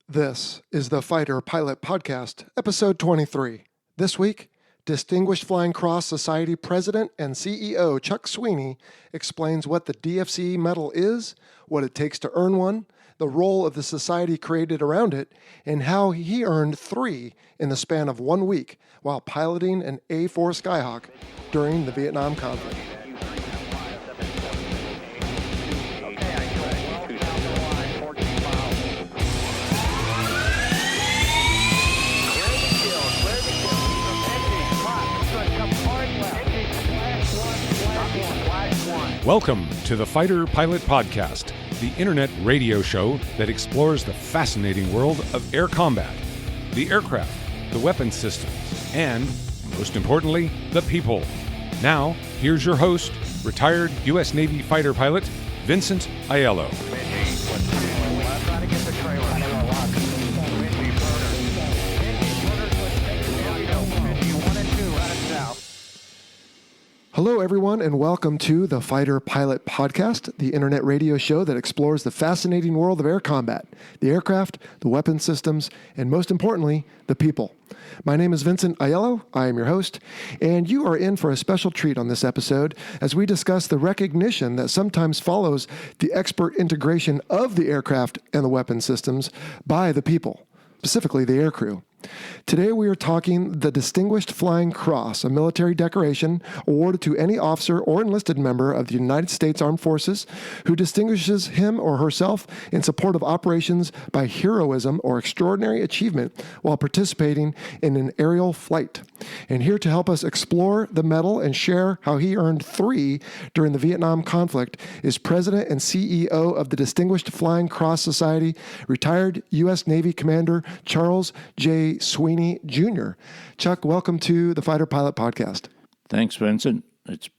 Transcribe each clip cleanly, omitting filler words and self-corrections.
This is the Fighter Pilot Podcast, episode 23. This week, Distinguished Flying Cross Society President and CEO Chuck Sweeney explains what the DFC medal is, what it takes to earn one, the role of the society created around it, and how he earned 3 in the span of 1 week while piloting an A-4 Skyhawk during the Vietnam conflict. Welcome to the Fighter Pilot Podcast, the internet radio show that explores the fascinating world of air combat, the aircraft, the weapons systems, and, most importantly, the people. Now, here's your host, retired U.S. Navy fighter pilot, Vincent Aiello. Hello, everyone, and welcome to the Fighter Pilot Podcast, the internet radio show that explores the fascinating world of air combat, the aircraft, the weapon systems, and most importantly, the people. My name is Vincent Aiello. I am your host, and you are in for a special treat on this episode as we discuss the recognition that sometimes follows the expert integration of the aircraft and the weapon systems by the people, specifically the aircrew. Today we are talking the Distinguished Flying Cross, a military decoration awarded to any officer or enlisted member of the United States Armed Forces who distinguishes him or herself in support of operations by heroism or extraordinary achievement while participating in an aerial flight. And here to help us explore the medal and share how he earned 3 during the Vietnam conflict is President and CEO of the Distinguished Flying Cross Society, retired U.S. Navy Commander Charles J. Sweeney Jr. Chuck, welcome to the Fighter Pilot Podcast. Thanks, Vincent. It's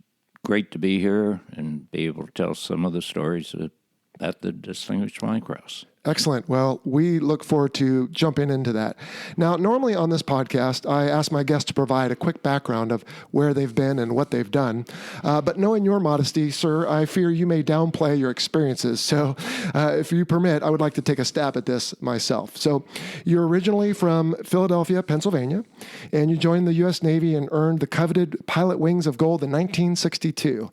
great to be here and be able to tell some of the stories about the Distinguished Flying Cross. Excellent. Well, we look forward to jumping into that. Now, normally on this podcast, I ask my guests to provide a quick background of where they've been and what they've done. But knowing your modesty, sir, I fear you may downplay your experiences. So if you permit, I would like to take a stab at this myself. So you're originally from Philadelphia, Pennsylvania, and you joined the U.S. Navy and earned the coveted Pilot Wings of Gold in 1962.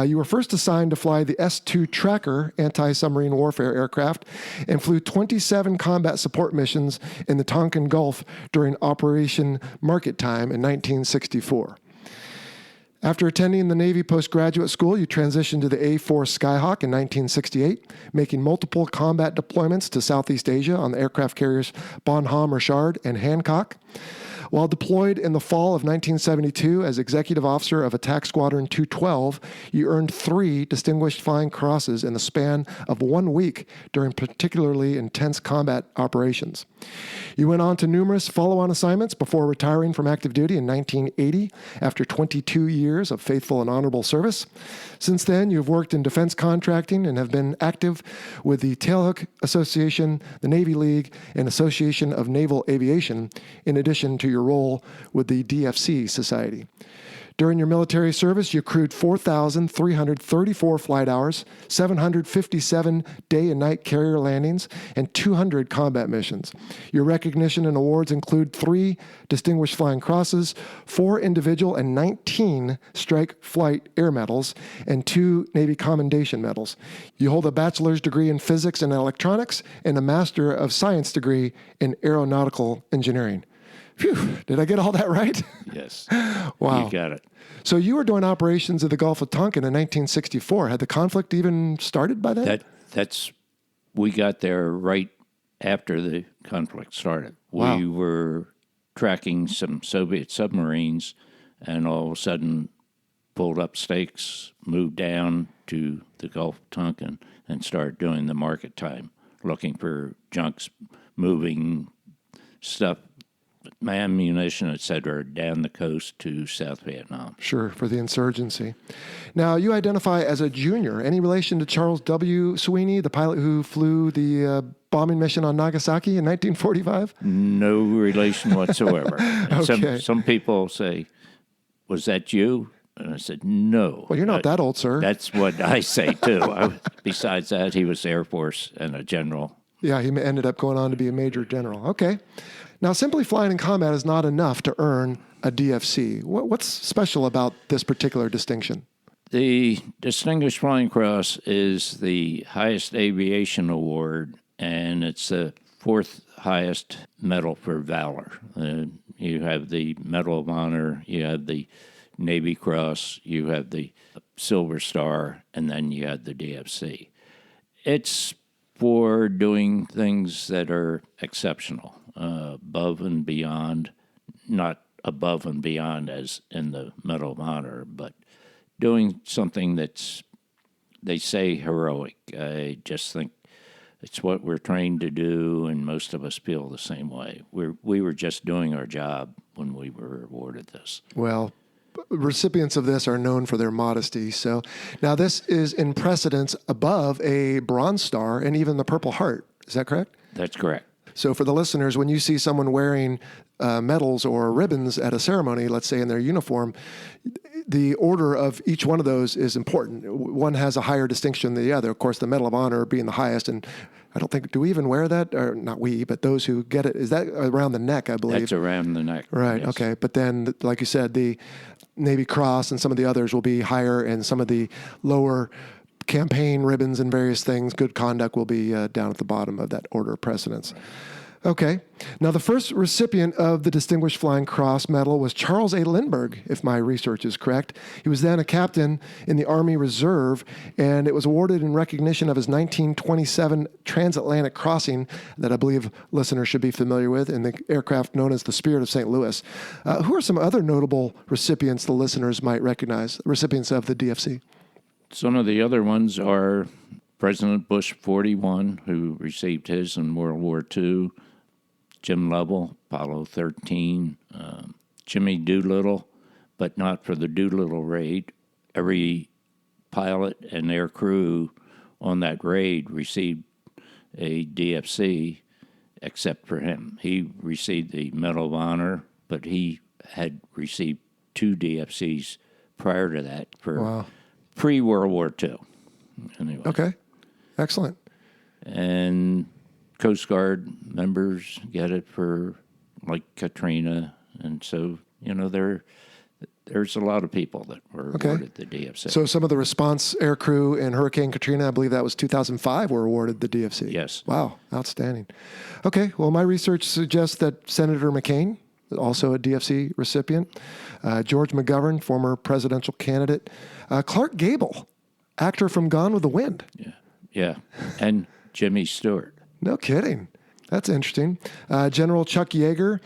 You were first assigned to fly the S-2 Tracker anti-submarine warfare aircraft and flew 27 combat support missions in the Tonkin Gulf during Operation Market Time in 1964. After attending the Navy postgraduate school, you transitioned to the A-4 Skyhawk in 1968, making multiple combat deployments to Southeast Asia on the aircraft carriers Bonhomme Richard and Hancock. While deployed in the fall of 1972 as Executive Officer of Attack Squadron 212, you earned 3 Distinguished Flying Crosses in the span of 1 week during particularly intense combat operations. You went on to numerous follow-on assignments before retiring from active duty in 1980 after 22 years of faithful and honorable service. Since then, you've worked in defense contracting and have been active with the Tailhook Association, the Navy League, and Association of Naval Aviation, in addition to your role with the DFC Society. During your military service, you crewed 4,334 flight hours, 757 day and night carrier landings, and 200 combat missions. Your recognition and awards include 3 Distinguished Flying Crosses, 4 individual and 19 Strike Flight Air Medals, and 2 Navy Commendation Medals. You hold a bachelor's degree in physics and electronics and a Master of Science degree in aeronautical engineering. Phew, did I get all that right? Yes. Wow. You got it. So you were doing operations at the Gulf of Tonkin in 1964. Had the conflict even started by then? We got there right after the conflict started. Wow. We were tracking some Soviet submarines and all of a sudden pulled up stakes, moved down to the Gulf of Tonkin and started doing the market time, looking for junks, moving stuff, ammunition, etc., down the coast to South Vietnam. Sure, for the insurgency. Now, you identify as a junior. Any relation to Charles W. Sweeney, the pilot who flew the bombing mission on Nagasaki in 1945? No relation whatsoever. Okay. Some people say, was that you? And I said, no. Well, you're not that old, sir. That's what I say, too. Besides that, he was Air Force and a general Yeah, he ended up going on to be a major general. Okay. Now, simply flying in combat is not enough to earn a DFC. What's special about this particular distinction? The Distinguished Flying Cross is the highest aviation award, and it's the fourth highest medal for valor. You have the Medal of Honor, you have the Navy Cross, you have the Silver Star, and then you have the DFC. It's for doing things that are exceptional, above and beyond, not above and beyond as in the Medal of Honor, but doing something that's, they say, heroic. I just think it's what we're trained to do, and most of us feel the same way. We were just doing our job when we were awarded this. Well, recipients of this are known for their modesty. So now this is in precedence above a Bronze Star and even the Purple Heart. Is that correct? That's correct. So for the listeners, when you see someone wearing medals or ribbons at a ceremony, let's say in their uniform, the order of each one of those is important. One has a higher distinction than the other. Of course, the Medal of Honor being the highest, and I don't think, do we even wear that? Or not we, but those who get it. Is that around the neck, I believe? That's around the neck. Right, yes. Okay. But then, like you said, the Navy Cross and some of the others will be higher, and some of the lower campaign ribbons and various things, good conduct, will be down at the bottom of that order of precedence. Okay. Now, the first recipient of the Distinguished Flying Cross Medal was Charles A. Lindbergh, if my research is correct. He was then a captain in the Army Reserve, and it was awarded in recognition of his 1927 transatlantic crossing that I believe listeners should be familiar with, in the aircraft known as the Spirit of St. Louis. Who are some other notable recipients the listeners might recognize, recipients of the DFC? Some of the other ones are President Bush 41, who received his in World War II, Jim Lovell, Apollo 13, Jimmy Doolittle, but not for the Doolittle raid. Every pilot and air crew on that raid received a DFC except for him. He received the Medal of Honor, but he had received 2 DFCs prior to that for pre-World War II. Anyway. Okay, excellent. And Coast Guard members get it for, like, Katrina. And so, there's a lot of people that were awarded the DFC. So some of the response air crew in Hurricane Katrina, I believe that was 2005, were awarded the DFC. Yes. Wow, outstanding. Okay, well, my research suggests that Senator McCain, also a DFC recipient, George McGovern, former presidential candidate, Clark Gable, actor from Gone with the Wind. Yeah, and Jimmy Stewart. No kidding. That's interesting. General Chuck Yeager,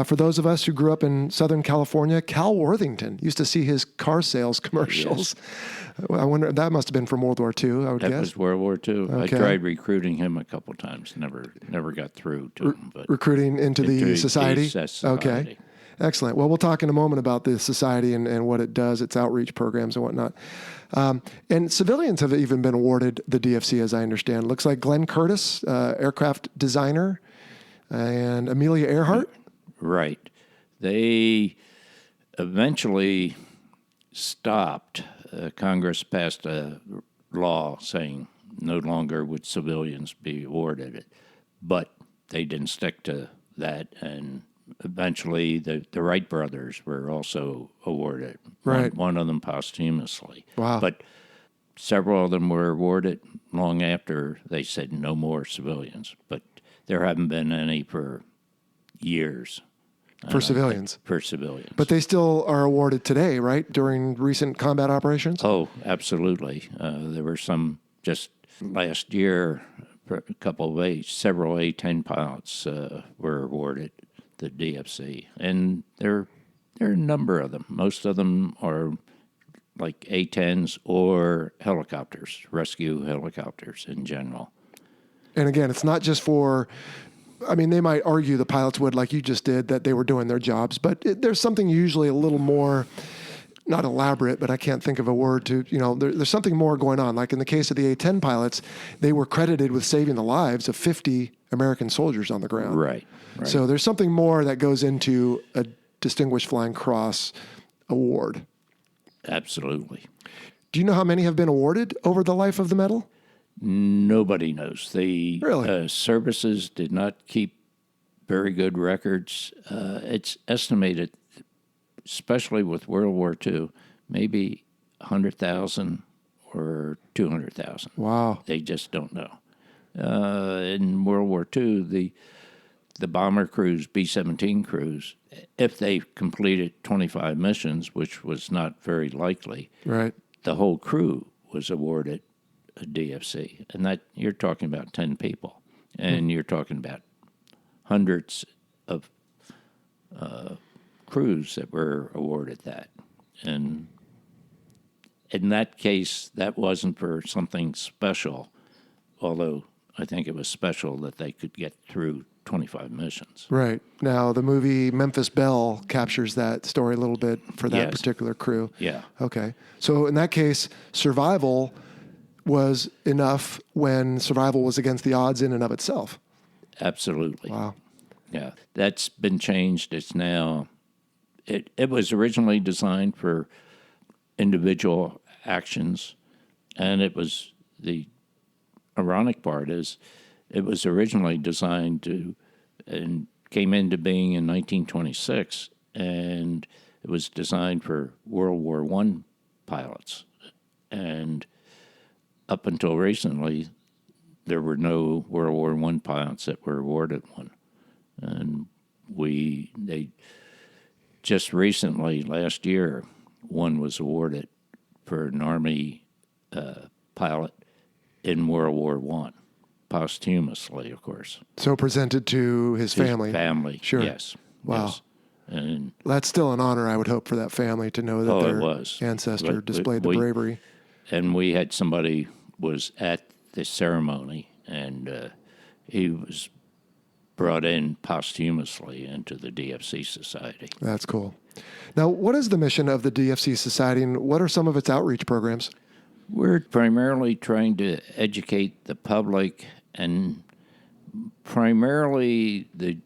for those of us who grew up in Southern California, Cal Worthington used to see his car sales commercials. Yes. I wonder, that must have been from World War II, I would guess. That was World War II. Okay. I tried recruiting him a couple times. Never got through to him. But recruiting into the society? Society? Okay. Excellent. Well, we'll talk in a moment about the society and what it does, its outreach programs and whatnot. And civilians have even been awarded the DFC, as I understand. Looks like Glenn Curtis, aircraft designer, and Amelia Earhart. Right. They eventually stopped. Congress passed a law saying no longer would civilians be awarded it. But they didn't stick to that, and eventually the Wright brothers were also awarded. Right. One of them posthumously. Wow. But several of them were awarded long after they said no more civilians. But there haven't been any for years. For civilians? For civilians. But they still are awarded today, right, during recent combat operations? Oh, absolutely. There were some just last year, several A-10 pilots were awarded the DFC, and there are a number of them. Most of them are like A-10s or helicopters, rescue helicopters in general. And again, it's not just for, I mean, they might argue, the pilots would, like you just did, that they were doing their jobs, but there's something usually a little more, not elaborate, but I can't think of a word to, there's something more going on. Like in the case of the A-10 pilots, they were credited with saving the lives of 50 American soldiers on the ground. Right. So there's something more that goes into a Distinguished Flying Cross award. Absolutely. Do you know how many have been awarded over the life of the medal? Nobody knows. The Really? services did not keep very good records. It's estimated, especially with World War II, maybe 100,000 or 200,000. Wow. They just don't know. In World War II, the bomber crews, B-17 crews, if they completed 25 missions, which was not very likely, Right. the whole crew was awarded a DFC. And that you're talking about 10 people. And you're talking about hundreds of crews that were awarded that. And in that case, that wasn't for something special, although I think it was special that they could get through 25 missions. Right. Now, the movie Memphis Belle captures that story a little bit for that Yes. particular crew. Yeah. Okay. So in that case, survival was enough when survival was against the odds in and of itself. Absolutely. Wow. Yeah. That's been changed. It's now, it was originally designed for individual actions, and it was, the ironic part is, it was originally designed to, and came into being in 1926, and it was designed for World War I pilots. And up until recently, there were no World War I pilots that were awarded one. And they just recently, last year, one was awarded for an Army pilot in World War I, posthumously, of course. So presented to his family. His family, Sure. yes. Wow. Yes. And That's still an honor, I would hope, for that family to know that it their was. ancestor But displayed the we- bravery. And we had somebody was at the ceremony, and he was brought in posthumously into the DFC Society. That's cool. Now, what is the mission of the DFC Society, and what are some of its outreach programs? We're primarily trying to educate the public and primarily the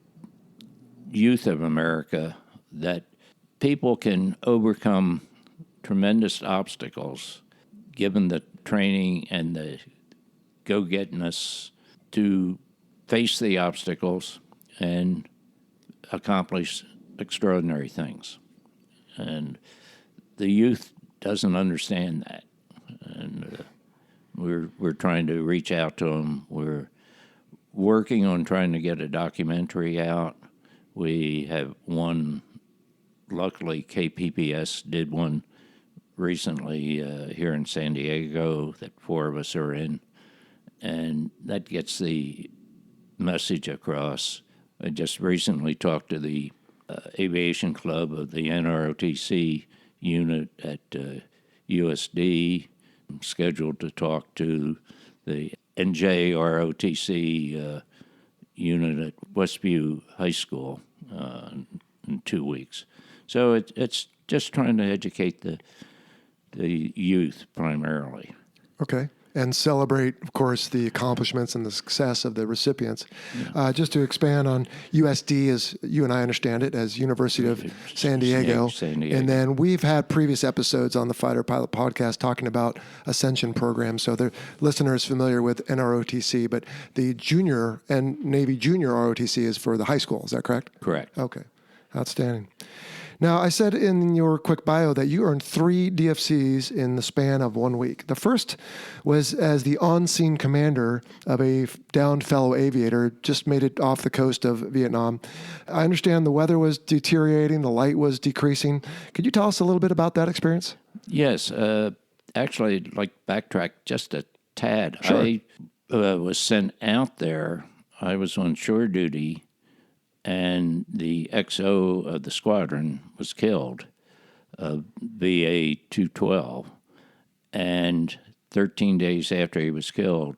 youth of America that people can overcome tremendous obstacles given the training and the go-gettiness to face the obstacles and accomplish extraordinary things. And the youth doesn't understand that. And we're trying to reach out to them. We're working on trying to get a documentary out. We have one, luckily KPPS did one recently here in San Diego that 4 of us are in, and that gets the message across. I just recently talked to the aviation club of the NROTC unit at USD. I'm scheduled to talk to the NJROTC unit at Westview High School in 2 weeks. So it's just trying to educate the youth primarily. Okay. And celebrate, of course, the accomplishments and the success of the recipients. Just to expand on USD, as you and I understand it, as University of San Diego. San Diego. And then we've had previous episodes on the Fighter Pilot podcast talking about Ascension programs. So the listeners familiar with NROTC, but the junior and Navy junior ROTC is for the high school. Is that correct? Correct. Okay. Outstanding. Now, I said in your quick bio that you earned 3 DFCs in the span of 1 week. The first was as the on-scene commander of a downed fellow aviator, just made it off the coast of Vietnam. I understand the weather was deteriorating, the light was decreasing. Could you tell us a little bit about that experience? Yes. Actually, I'd like to backtrack just a tad. Sure. I was sent out there. I was on shore duty, and the XO of the squadron was killed, VA 212. And 13 days after he was killed,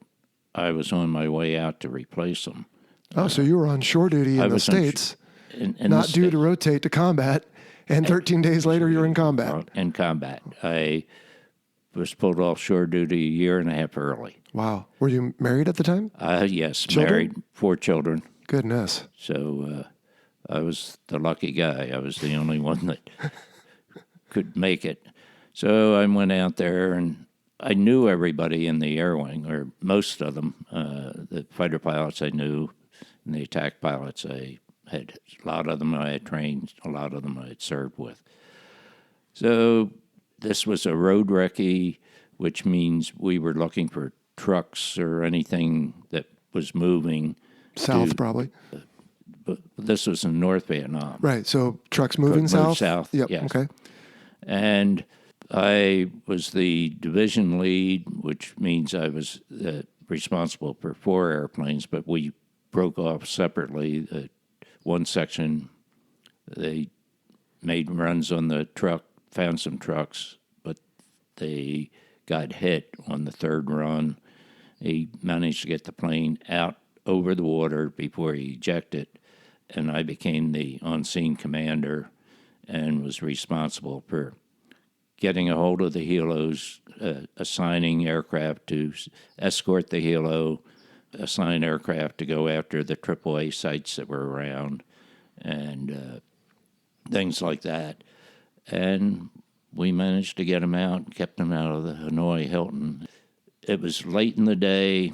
I was on my way out to replace him. Oh, so you were on shore duty in the States, not due to rotate to combat, and 13 days later you're in combat. In combat. I was pulled off shore duty a year and a half early. Wow. Were you married at the time? Yes, Children? married, 4 children. Goodness. So I was the lucky guy. I was the only one that could make it. So I went out there, and I knew everybody in the air wing, or most of them. The fighter pilots I knew, and the attack pilots I had. A lot of them I had trained, a lot of them I had served with. So this was a road recce, which means we were looking for trucks or anything that was moving. South, probably. But this was in North Vietnam. Right, so trucks moving south? South, yep. yes. Okay. And I was the division lead, which means I was responsible for 4 airplanes, but we broke off separately. One section, they made runs on the truck, found some trucks, but they got hit on the 3rd run. He managed to get the plane out over the water before he ejected, and I became the on-scene commander and was responsible for getting a hold of the helos, assigning aircraft to escort the helo, assign aircraft to go after the AAA sites that were around, and things like that. And we managed to get them out and kept them out of the Hanoi Hilton. It was late in the day.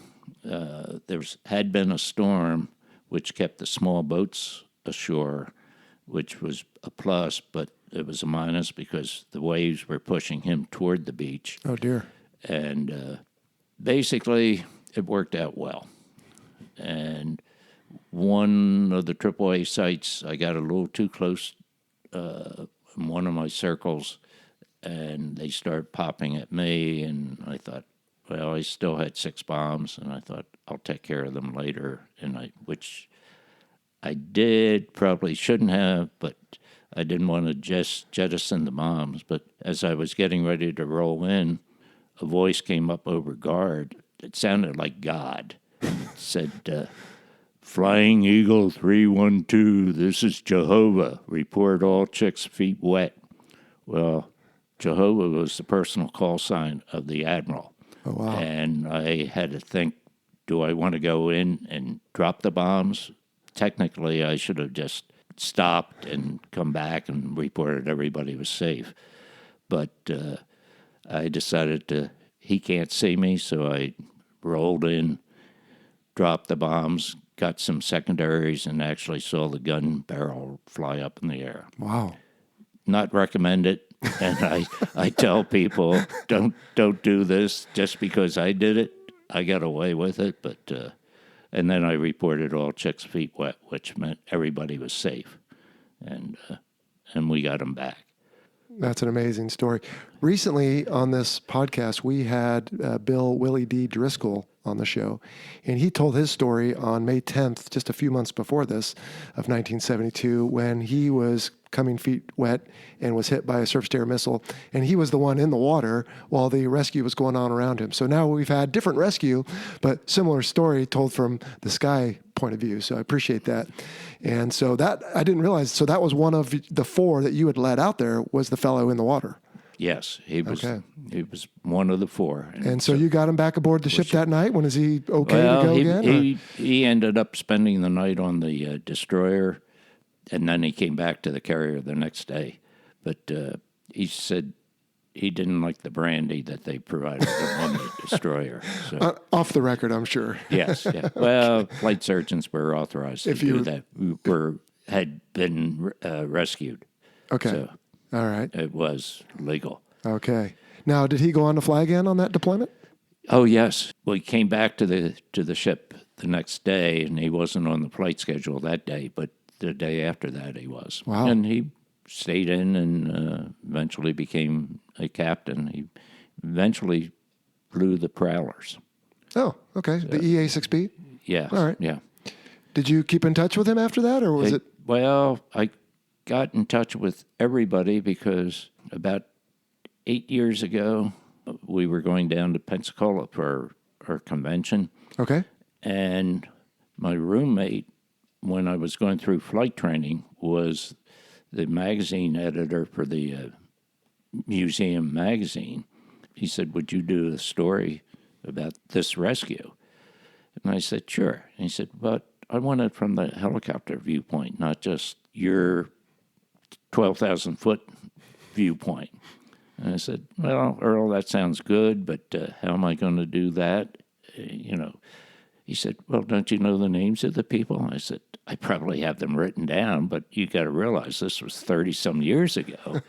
Had been a storm, which kept the small boats ashore, which was a plus, but it was a minus because the waves were pushing him toward the beach. Oh, dear. And basically, it worked out well. And one of the AAA sites, I got a little too close in one of my circles, and they started popping at me, and I thought, well, I still had 6 bombs, and I thought, I'll take care of them later, which I did, probably shouldn't have, but I didn't want to just jettison the bombs. But as I was getting ready to roll in, a voice came up over guard. It sounded like God. It said, Flying Eagle 312, this is Jehovah. Report all chicks' feet wet. Well, Jehovah was the personal call sign of the Admiral. Oh, wow. And I had to think, do I want to go in and drop the bombs? Technically, I should have just stopped and come back and reported everybody was safe. But I decided he can't see me, so I rolled in, dropped the bombs, got some secondaries, and actually saw the gun barrel fly up in the air. Wow. Not recommend it. And I tell people, don't do this just because I did it. I got away with it, but and then I reported all chicks' feet wet, which meant everybody was safe, and we got them back. That's an amazing story. Recently on this podcast, we had Bill Willie D. Driscoll on the show, and he told his story on May 10th, just a few months before this, of 1972, when he was coming feet wet and was hit by a surface-to-air missile, and he was the one in the water while the rescue was going on around him. So now we've had different rescue, but similar story told from the sky point of view, so I appreciate that. And so that, I didn't realize, so that was one of the 4 that you had led out there, was the fellow in the water. Yes, he was. Okay. He was one of the 4. And so you got him back aboard the ship that night. When is he okay to go again? He ended up spending the night on the destroyer, and then he came back to the carrier the next day. But he said he didn't like the brandy that they provided him on the destroyer. So. Off the record, I'm sure. Yes. Yeah. Well, flight surgeons were authorized to do that. Had been rescued. Okay. So all right. It was legal. Okay. Now, did he go on to fly again on that deployment? Oh, yes. We came back to the ship the next day, and he wasn't on the flight schedule that day, but the day after that he was. Wow. And he stayed in and eventually became a captain. He eventually flew the Prowlers. Oh, okay. The EA-6B? Yeah. All right. Yeah. Did you keep in touch with him after that, or was it? Well, I got in touch with everybody because about 8 years ago, we were going down to Pensacola for our convention. Okay. And my roommate, when I was going through flight training, was the magazine editor for the museum magazine. He said, would you do a story about this rescue? And I said, sure. And he said, but I want it from the helicopter viewpoint, not just your 12,000-foot viewpoint. And I said, well, Earl, that sounds good, but how am I going to do that? He said, well, don't you know the names of the people? I said, I probably have them written down, but you got to realize this was 30-some years ago.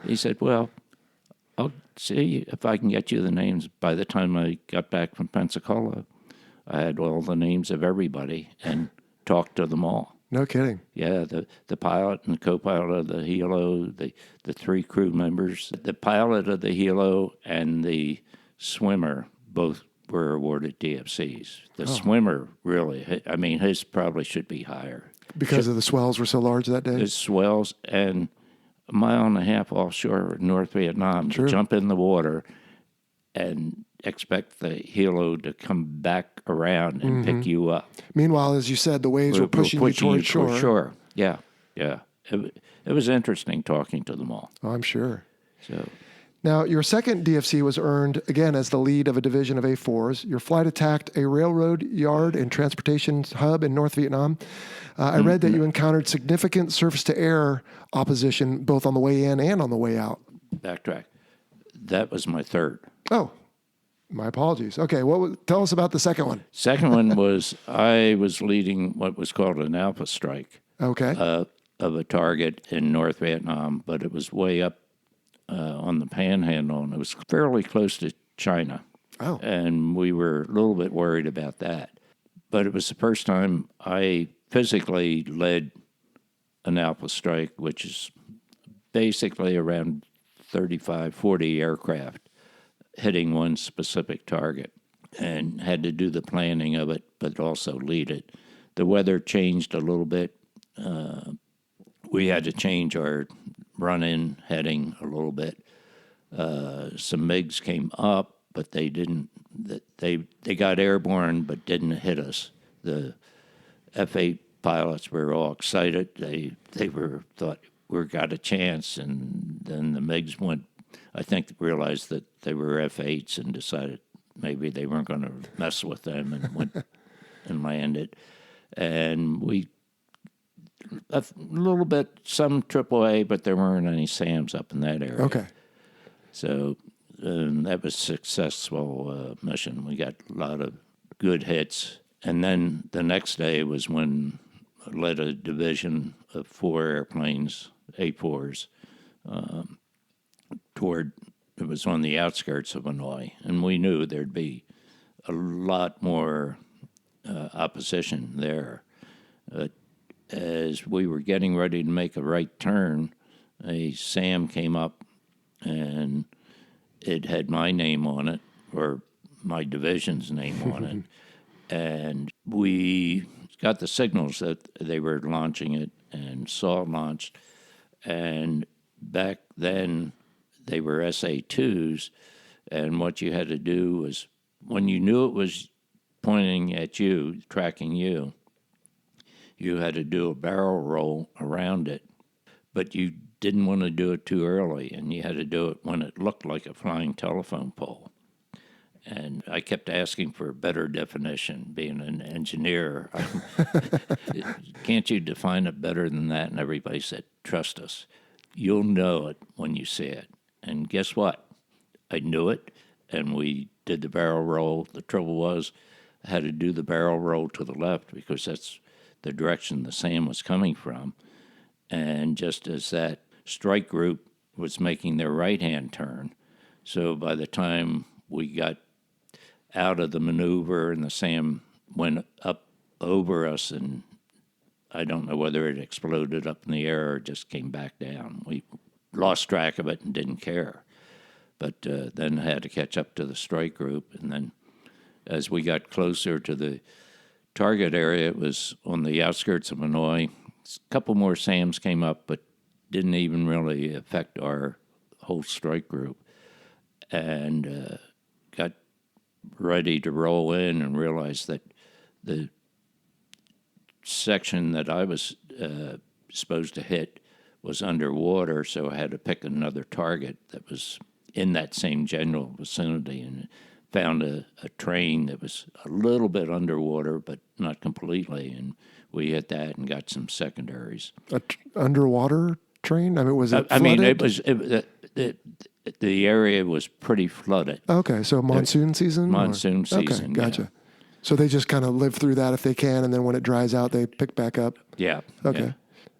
He said, well, I'll see if I can get you the names. By the time I got back from Pensacola, I had all the names of everybody and talked to them all. No kidding. Yeah, the pilot and the co-pilot of the helo, the three crew members, the pilot of the helo and the swimmer both were awarded DFCs. The swimmer, really, I mean, his probably should be higher. Because of the swells were so large that day? The swells, and a mile and a half offshore North Vietnam to jump in the water and expect the helo to come back around and pick you up. Meanwhile, as you said, the waves were pushing you toward shore. Sure, yeah. It was interesting talking to them all. Oh, I'm sure. So, now, your second DFC was earned, again, as the lead of a division of A4s. Your flight attacked a railroad yard and transportation hub in North Vietnam. I read that you encountered significant surface-to-air opposition both on the way in and on the way out. Backtrack. That was my third. Oh, my apologies. Okay, tell us about the second one. Second one was I was leading what was called an alpha strike Okay. of a target in North Vietnam, but it was way up on the Panhandle, and it was fairly close to China. Oh. And we were a little bit worried about that. But it was the first time I physically led an alpha strike, which is basically around 35, 40 aircraft hitting one specific target, and had to do the planning of it, but also lead it. The weather changed a little bit. We had to change our run-in heading a little bit. Some MiGs came up, but they didn't. They got airborne, but didn't hit us. The F-8 pilots were all excited. They thought we got a chance, and then the MiGs went. I think realized that they were F-8s and decided maybe they weren't going to mess with them and went and landed. And we a little bit, some AAA, but there weren't any SAMs up in that area. Okay. So that was a successful mission. We got a lot of good hits. And then the next day was when I led a division of 4 airplanes, A4s, it was on the outskirts of Hanoi. And we knew there'd be a lot more opposition there. As we were getting ready to make a right turn, a SAM came up, and it had my name on it, or my division's name on it. And we got the signals that they were launching it and saw it launched. And back then, they were SA-2s, and what you had to do was, when you knew it was pointing at you, tracking you, you had to do a barrel roll around it, but you didn't want to do it too early, and you had to do it when it looked like a flying telephone pole. And I kept asking for a better definition, being an engineer. Can't you define it better than that? And everybody said, trust us. You'll know it when you see it. And guess what? I knew it, and we did the barrel roll. The trouble was I had to do the barrel roll to the left because that's the direction the SAM was coming from. And just as that strike group was making their right-hand turn, so by the time we got out of the maneuver and the SAM went up over us, and I don't know whether it exploded up in the air or just came back down. We lost track of it and didn't care. But then had to catch up to the strike group. And then as we got closer to the target area, it was on the outskirts of Hanoi. A couple more SAMs came up, but didn't even really affect our whole strike group. And got ready to roll in and realized that the section that I was supposed to hit was underwater, so I had to pick another target that was in that same general vicinity, and found a train that was a little bit underwater, but not completely, and we hit that and got some secondaries. Underwater train? I mean, was it flooded? I mean, the area was pretty flooded. Okay, so monsoon season? Monsoon season, Okay, gotcha. yeah. So they just kind of live through that if they can, and then when it dries out, they pick back up? Yeah. Okay. Yeah.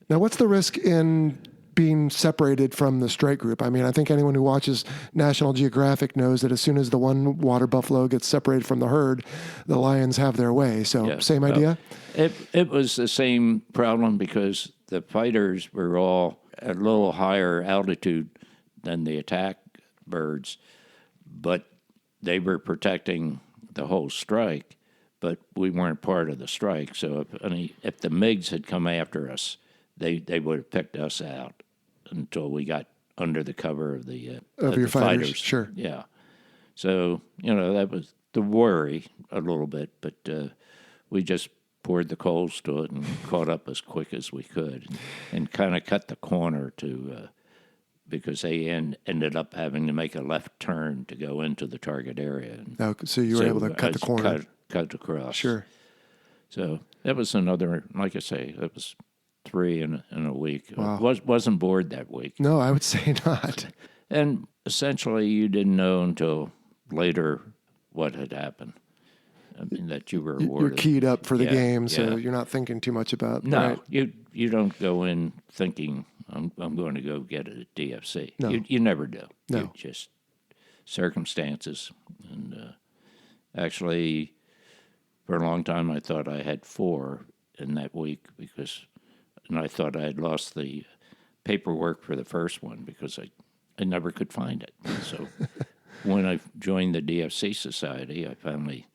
Now, what's the risk in being separated from the strike group? I mean, I think anyone who watches National Geographic knows that as soon as the one water buffalo gets separated from the herd, the lions have their way. So, Yeah. same idea? It was the same problem because the fighters were all at a little higher altitude than the attack birds, but they were protecting the whole strike, but we weren't part of the strike. So if the MiGs had come after us, they would have picked us out until we got under the cover of the Of your the fighters, sure. Yeah. So, that was the worry a little bit, but we just poured the coals to it and caught up as quick as we could and kind of cut the corner because they ended up having to make a left turn to go into the target area. So you were able to cut the corner. Cut across. Sure. So that was another, like I say, that was 3 in a week. Wow. Wasn't bored that week. No, I would say not. And essentially you didn't know until later what had happened. I mean, that you were awarded. You're keyed up for the Yeah, game, so yeah. you're not thinking too much about No, right? you don't go in thinking, I'm going to go get a DFC. No. You never do. No. You just circumstances. And actually, for a long time, I thought I had 4 in that week and I thought I had lost the paperwork for the first one because I never could find it. So when I joined the DFC Society, I finally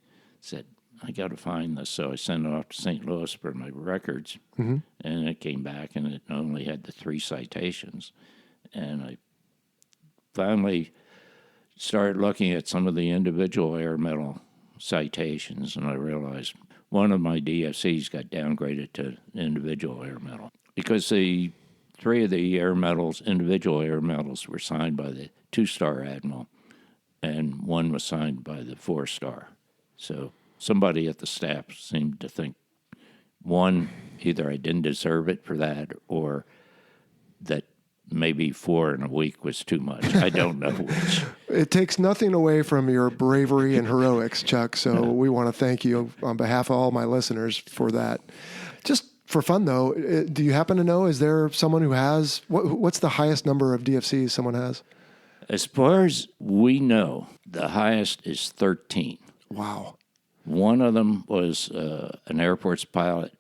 said, I got to find this. So I sent it off to St. Louis for my records, and it came back, and it only had the 3 citations. And I finally started looking at some of the individual air medal citations, and I realized one of my DFCs got downgraded to individual air medal because the 3 of the air medals, individual air medals, were signed by the 2-star admiral, and 1 was signed by the 4-star. So somebody at the staff seemed to think, 1, either I didn't deserve it for that, or that maybe 4 in a week was too much. I don't know which. It takes nothing away from your bravery and heroics, Chuck. So we want to thank you on behalf of all my listeners for that. Just for fun, though, do you happen to know, is there someone who has, what's the highest number of DFCs someone has? As far as we know, the highest is 13. Wow. One of them was an Air Force pilot,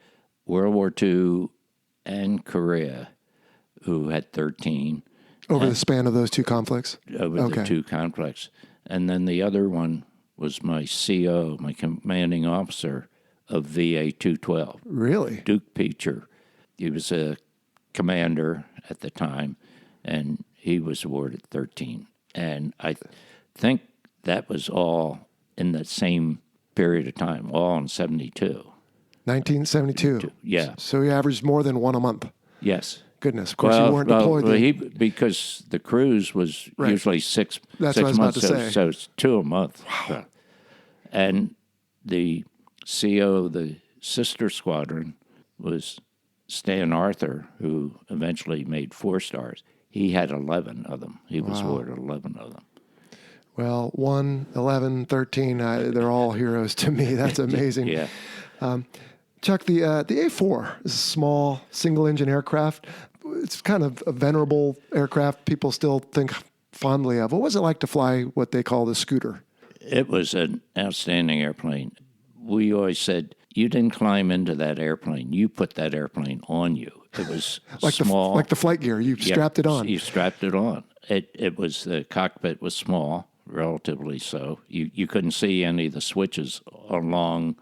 World War II and Korea, who had 13. Over the span of those 2 conflicts? Over the 2 conflicts. And then the other one was my CO, my commanding officer of VA 212. Really? Duke Peacher. He was a commander at the time, and he was awarded 13. And I think that was all in the same period of time, all in 72. 1972. Yeah. So he averaged more than 1 a month. Yes. Goodness. Of course, you weren't deployed then. Because the cruise was usually 6 That's six what I was about months, to say. so it's 2 a month. Wow. And the CO of the sister squadron was Stan Arthur, who eventually made 4 stars. He had 11 of them. He was awarded 11 of them. Well, 1, 11, 13, they're all heroes to me. That's amazing. Yeah. Chuck, the A-4 is a small single-engine aircraft. It's kind of a venerable aircraft people still think fondly of. What was it like to fly what they call the scooter? It was an outstanding airplane. We always said, you didn't climb into that airplane. You put that airplane on you. It was Like small. like the flight gear. You strapped it on. You strapped it on. It was, the cockpit was small, relatively so. You couldn't see any of the switches along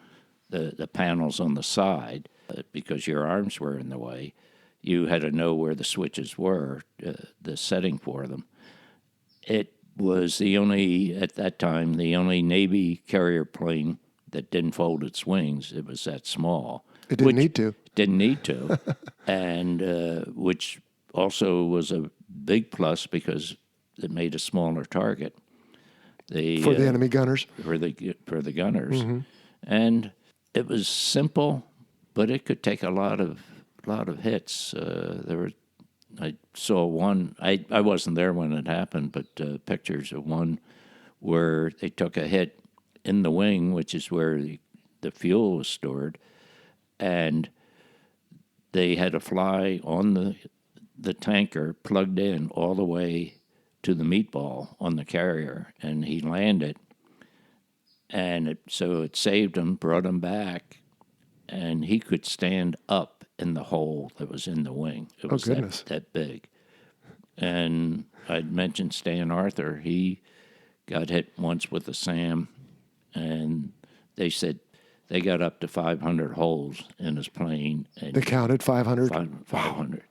the panels on the side because your arms were in the way. You had to know where the switches were, the setting for them. It was at that time, the only Navy carrier plane that didn't fold its wings. It was that small. It didn't need to. Didn't need to. And which also was a big plus because it made a smaller target. For the enemy gunners. For the gunners. Mm-hmm. And it was simple, but it could take a lot of hits. There were I saw one. I wasn't there when it happened, but pictures of one where they took a hit in the wing, which is where the fuel was stored, and they had to fly on the tanker plugged in all the way to the meatball on the carrier, and he landed, and so it saved him, brought him back, and he could stand up in the hole that was in the wing. It was that big. And I'd mentioned Stan Arthur. He got hit once with a SAM, and they said they got up to 500 holes in his plane. And they counted 500? 500.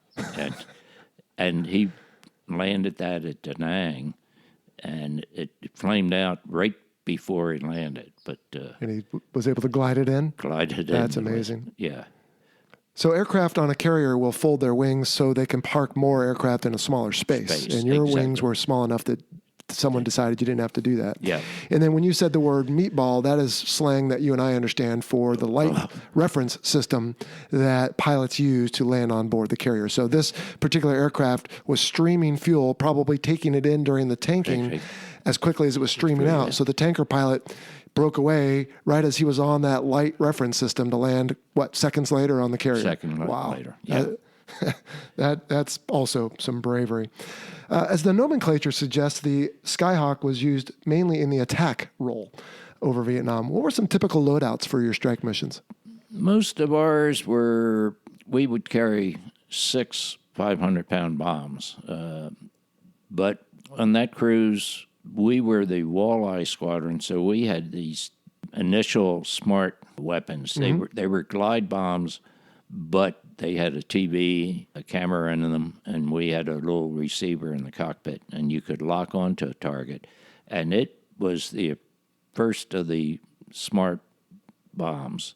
And he landed that at Da Nang, and it flamed out right before he landed. But and he was able to glide it in? Glided in. That's amazing. Yeah. So aircraft on a carrier will fold their wings so they can park more aircraft in a smaller space. And your wings were small enough that someone decided you didn't have to do that. Yeah. And then when you said the word meatball, that is slang that you and I understand for the light reference system that pilots use to land on board the carrier. So this particular aircraft was streaming fuel, probably taking it in during the tanking as quickly as it was streaming out. So the tanker pilot broke away right as he was on that light reference system to land, seconds later on the carrier? Later. Yeah. That's also some bravery. As the nomenclature suggests, the Skyhawk was used mainly in the attack role over Vietnam. What were some typical loadouts for your strike missions? Most of ours we would carry 6 500-pound bombs. But on that cruise, we were the walleye squadron, so we had these initial smart weapons. They were glide bombs, but they had a TV, a camera in them, and we had a little receiver in the cockpit, and you could lock onto a target. And it was the first of the smart bombs.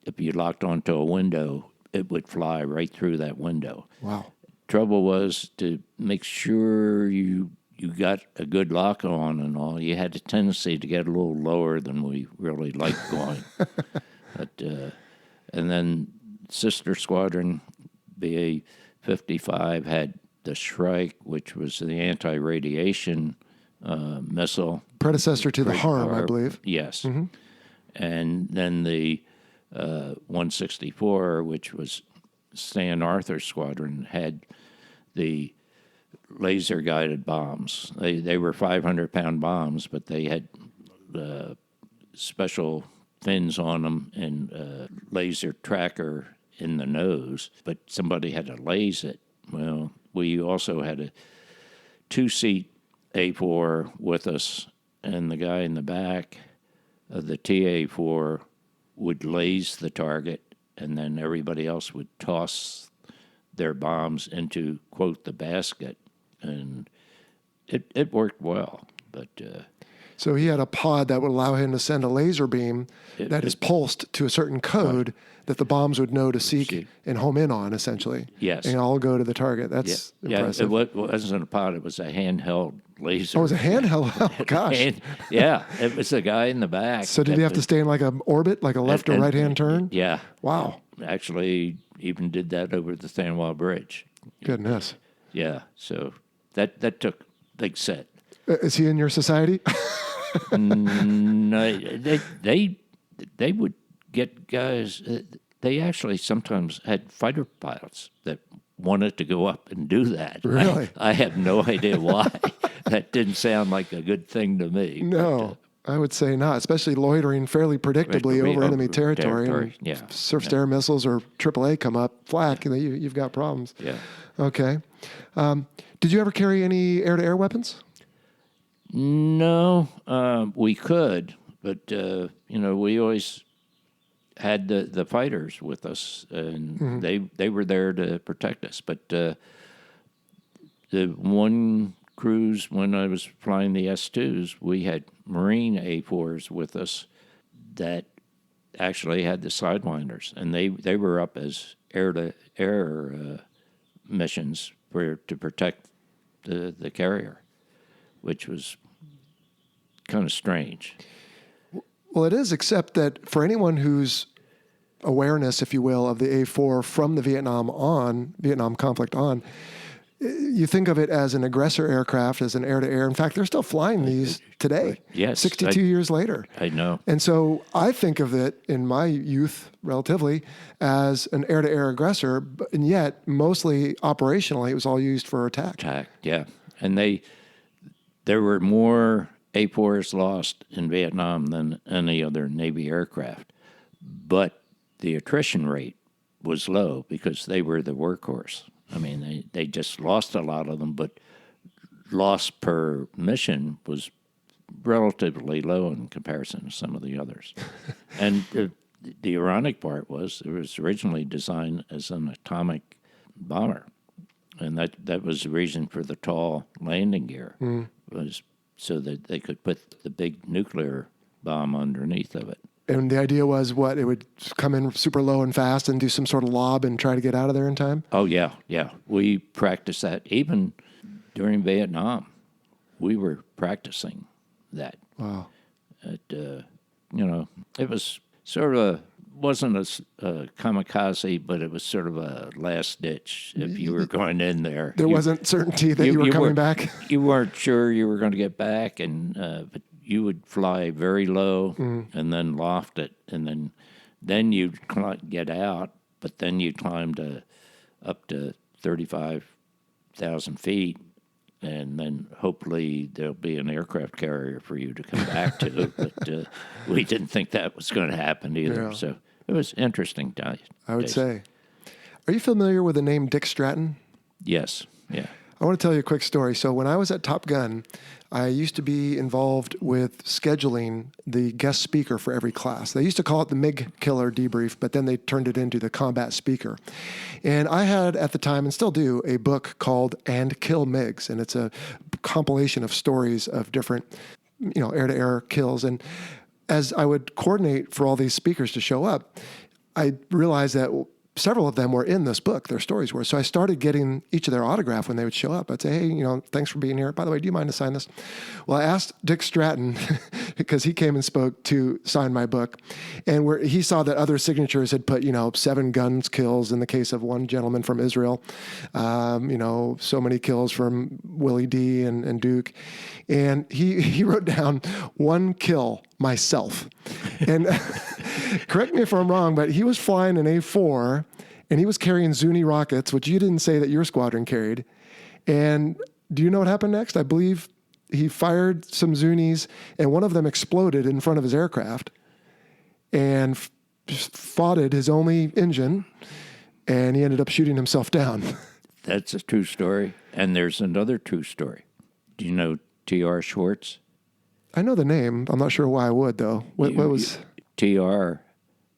If you locked onto a window, it would fly right through that window. Wow. Trouble was to make sure you got a good lock on and all. You had a tendency to get a little lower than we really liked going. And then sister squadron, BA-55, had the Shrike, which was the anti-radiation missile. Predecessor to the HARM, I believe. Yes. Mm-hmm. And then the 164, which was Stan Arthur's squadron, had the laser-guided bombs. They were 500-pound bombs, but they had special fins on them and laser tracker in the nose, but somebody had to laze it. Well, we also had a 2-seat A-4 with us, and the guy in the back of the TA-4 would laze the target, and then everybody else would toss their bombs into, quote, the basket, and it worked well. But so he had a pod that would allow him to send a laser beam that is pulsed to a certain code that the bombs would know to seek and home in on, essentially. Yes. And all go to the target. That's impressive. Yeah, it wasn't a pod. It was a handheld laser. Oh, it was a handheld? Oh, gosh. It was a guy in the back. So did he have to stay in like an orbit, like a left or right-hand turn? Yeah. Wow. Actually, even did that over the Thanwha Bridge. Goodness. Yeah, so that took big set. Is he in your society? No, they would get guys. They actually sometimes had fighter pilots that wanted to go up and do that. Really? I have no idea why. That didn't sound like a good thing to me. No, I would say not, especially loitering fairly predictably over enemy territory. Yeah. Surface air missiles or AAA come up, flak, and you've got problems. Yeah. Okay. Did you ever carry any air-to-air weapons? No, we could, but we always had the fighters with us, and they were there to protect us. But the one cruise when I was flying the S2s, we had Marine A4s with us that actually had the Sidewinders, and they were up as air-to-air missions to protect the carrier, which was kind of strange. Well, it is, except that for anyone whose awareness, if you will, of the A4 from the Vietnam conflict on, you think of it as an aggressor aircraft, as an air-to-air. In fact, they're still flying these today, Yes, 62 years later. I know. And so I think of it in my youth, relatively, as an air-to-air aggressor, and yet mostly operationally, it was all used for attack. Yeah. And there were more A-4s lost in Vietnam than any other Navy aircraft. But the attrition rate was low because they were the workhorse. I mean, they just lost a lot of them, but loss per mission was relatively low in comparison to some of the others. And the ironic part was it was originally designed as an atomic bomber, and that was the reason for the tall landing gear, was so that they could put the big nuclear bomb underneath of it. And the idea was what? It would come in super low and fast and do some sort of lob and try to get out of there in time? Oh, yeah. We practiced that. Even during Vietnam, we were practicing that. Wow. It was sort of wasn't a kamikaze, but it was sort of a last ditch if you were going in there. There wasn't certainty that you were coming back? You weren't sure you were going to get back, but you would fly very low and then loft it, and then you'd get out, but then you'd climb up to 35,000 feet, and then hopefully there'll be an aircraft carrier for you to come back to. But we didn't think that was going to happen either. Yeah. So it was interesting days. I would say. Are you familiar with the name Dick Stratton? Yes, yeah. I want to tell you a quick story. So when I was at Top Gun, I used to be involved with scheduling the guest speaker for every class. They used to call it the MiG Killer debrief, but then they turned it into the combat speaker. And I had at the time, and still do, a book called And Kill MiGs, and it's a compilation of stories of different, air-to-air kills. And as I would coordinate for all these speakers to show up, I realized that several of them were in this book, their stories were. So I started getting each of their autograph when they would show up. I'd say, hey, thanks for being here. By the way, do you mind to sign this? Well, I asked Dick Stratton, because he came and spoke, to sign my book. And where he saw that other signatures had put, 7 guns kills in the case of one gentleman from Israel, so many kills from Willie D and Duke. And he wrote down 1 kill, myself. And correct me if I'm wrong, but he was flying an A-4 and he was carrying Zuni rockets, which you didn't say that your squadron carried. And do you know what happened next? I believe he fired some Zunis and one of them exploded in front of his aircraft and spotted his only engine, and he ended up shooting himself down. That's a true story. And there's another true story. Do you know T.R. Schwartz? I know the name. I'm not sure why I would, though. What was... T.R.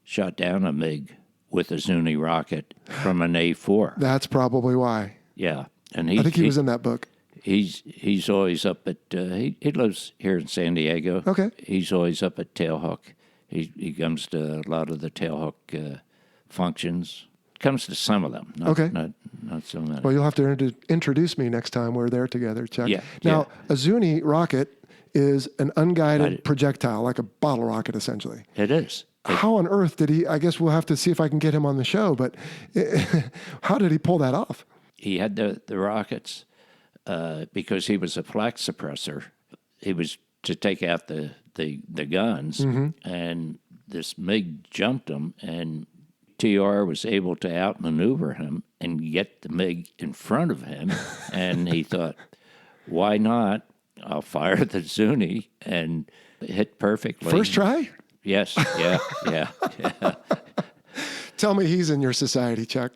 shot down a MiG with a Zuni rocket from an A-4. That's probably why. Yeah. And I think he was in that book. He's always up at... he lives here in San Diego. Okay. He's always up at Tailhook. He comes to a lot of the Tailhook functions. Comes to some of them. Not so many. Well, you'll have to introduce me next time we're there together, Chuck. Yeah. Now, a Zuni rocket is an unguided projectile, like a bottle rocket, essentially. It is. How on earth did he... I guess we'll have to see if I can get him on the show, but how did he pull that off? He had the rockets because he was a flak suppressor. He was to take out the guns, and this MiG jumped him, and TR was able to outmaneuver him and get the MiG in front of him, and he thought, why not? I'll fire the Zuni, and hit perfectly. First try? Yes, yeah. Tell me he's in your society, Chuck.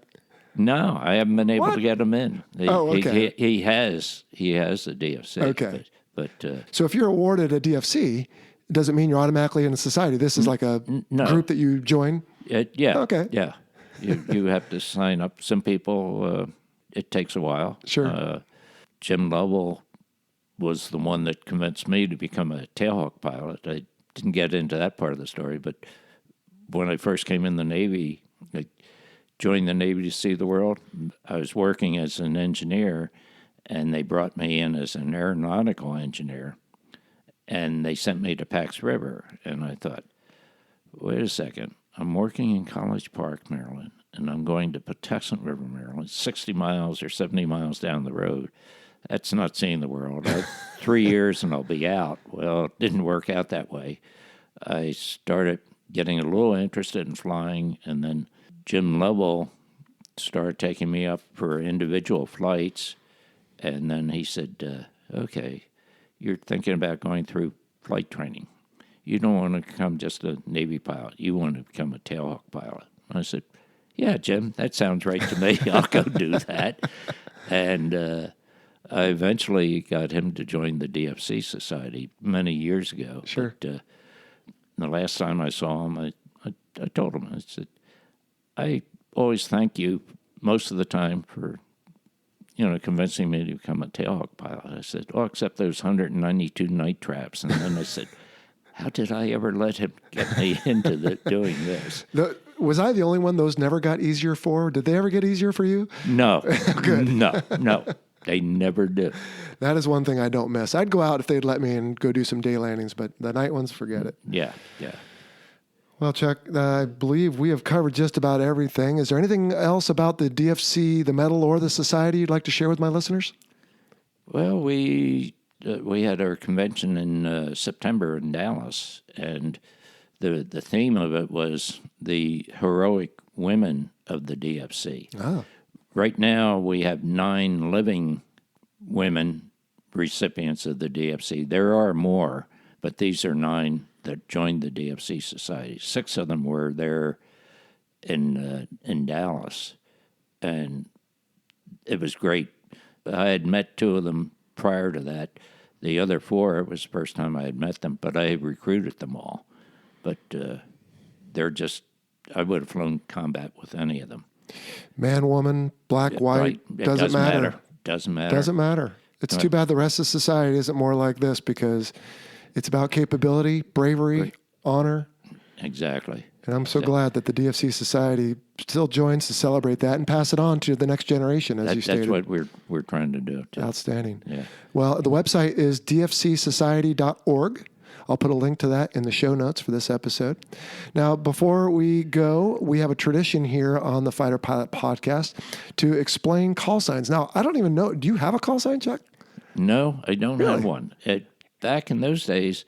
No, I haven't been able to get him in. Okay. He has a DFC. Okay. But so if you're awarded a DFC, it doesn't mean you're automatically in a society. This is like a group that you join? Yeah. Okay. Yeah. You have to sign up. Some people, it takes a while. Sure. Jim Lovell was the one that convinced me to become a tailhawk pilot. I didn't get into that part of the story, but when I first came in the Navy, I joined the Navy to see the world. I was working as an engineer, and they brought me in as an aeronautical engineer, and they sent me to Pax River, and I thought, wait a second, I'm working in College Park, Maryland, and I'm going to Patuxent River, Maryland. 60 miles or 70 miles down the road. That's not seeing the world. 3 years and I'll be out. Well, it didn't work out that way. I started getting a little interested in flying, and then Jim Lovell started taking me up for individual flights, and then he said, okay, you're thinking about going through flight training. You don't want to become just a Navy pilot. You want to become a tailhawk pilot. I said, yeah, Jim, that sounds right to me. I'll go do that. And I eventually got him to join the DFC Society many years ago. Sure. But, the last time I saw him, I told him, I said, I always thank you most of the time for, convincing me to become a tailhawk pilot. I said, except those 192 night traps. And then I said, how did I ever let him get me into doing this? Was I the only one those never got easier for? Did they ever get easier for you? No. Good. No. They never do. That is one thing I don't miss. I'd go out if they'd let me and go do some day landings, but the night ones, forget it. Yeah. Well, Chuck, I believe we have covered just about everything. Is there anything else about the DFC, the medal, or the society you'd like to share with my listeners? Well, we had our convention in September in Dallas, and the theme of it was the heroic women of the DFC. Oh. Right now, we have 9 living women recipients of the DFC. There are more, but these are 9 that joined the DFC Society. 6 of them were there in Dallas, and it was great. I had met 2 of them prior to that. The other 4, it was the first time I had met them, but I had recruited them all. But they're just, I would have flown combat with any of them. Man, woman, black, white, Right. doesn't matter. Doesn't matter. Doesn't matter. It's too bad the rest of society isn't more like this, because it's about capability, bravery, honor. Exactly. And I'm so glad that the DFC Society still joins to celebrate that and pass it on to the next generation, as you stated. That's what we're trying to do, too. Outstanding. Yeah. Well, the website is dfcsociety.org. I'll put a link to that in the show notes for this episode. Now, before we go, we have a tradition here on the Fighter Pilot Podcast to explain call signs. Now, I don't even know. Do you have a call sign, Chuck? No, I don't have one. Back in those days,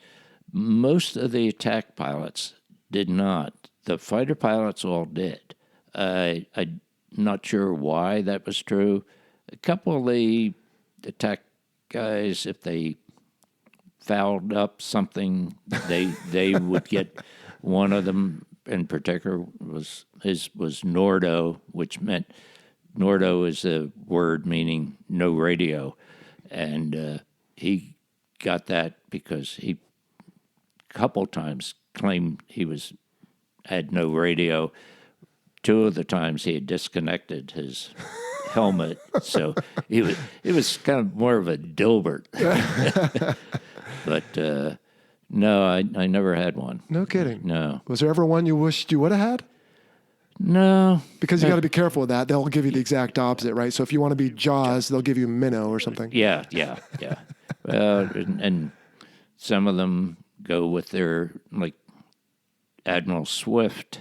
most of the attack pilots did not. The fighter pilots all did. I'm not sure why that was true. A couple of the attack guys, if they fouled up something, they would get, one of them in particular was Nordo, which meant, Nordo is a word meaning no radio, and he got that because he a couple times claimed he had no radio. 2 of the times he had disconnected his helmet, so it was kind of more of a Dilbert. But no, I never had one. No kidding. No. Was there ever one you wished you would have had? No. Because you got to be careful with that. They'll give you the exact opposite, right? So if you want to be Jaws, they'll give you Minnow or something. Yeah. And some of them go with their, like, Admiral Swift.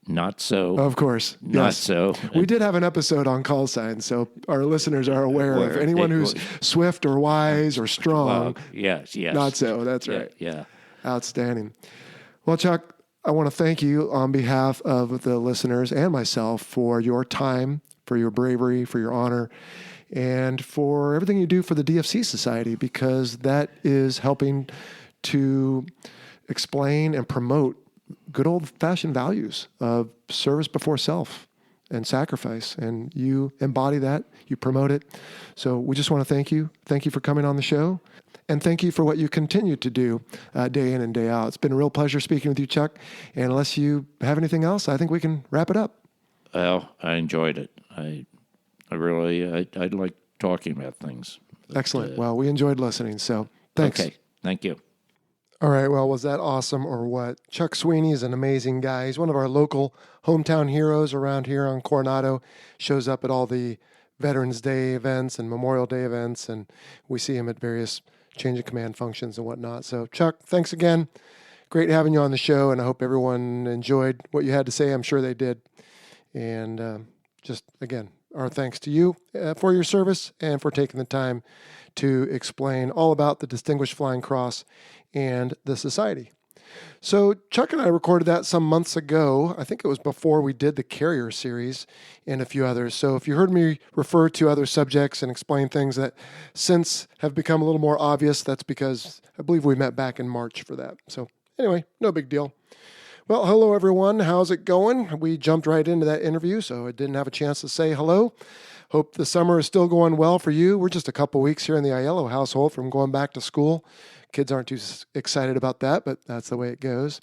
Not so. Of course. Not Yes. so. We did have an episode on call signs, so our listeners are aware of anyone who's swift or wise or strong. Yes. Not so. That's right. Yeah. Outstanding. Well, Chuck, I want to thank you on behalf of the listeners and myself for your time, for your bravery, for your honor, and for everything you do for the DFC Society, because that is helping to explain and promote good old-fashioned values of service before self and sacrifice. And you embody that. You promote it. So we just want to thank you. Thank you for coming on the show. And thank you for what you continue to do day in and day out. It's been a real pleasure speaking with you, Chuck. And unless you have anything else, I think we can wrap it up. Well, I enjoyed it. I really like talking about things. But, excellent. Well, we enjoyed listening. So thanks. Okay. Thank you. All right. Well, was that awesome or what? Chuck Sweeney is an amazing guy. He's one of our local hometown heroes around here on Coronado. Shows up at all the Veterans Day events and Memorial Day events, and we see him at various change of command functions and whatnot. So, Chuck, thanks again. Great having you on the show, and I hope everyone enjoyed what you had to say. I'm sure they did. And just, again, our thanks to you for your service and for taking the time to explain all about the Distinguished Flying Cross and the Society. So Chuck and I recorded that some months ago. I think it was before we did the Carrier series and a few others. So if you heard me refer to other subjects and explain things that since have become a little more obvious, that's because I believe we met back in March for that. So anyway, no big deal. Well, hello everyone. How's it going? We jumped right into that interview, so I didn't have a chance to say hello. Hope the summer is still going well for you. We're just a couple weeks here in the Aiello household from going back to school. Kids aren't too excited about that, but that's the way it goes.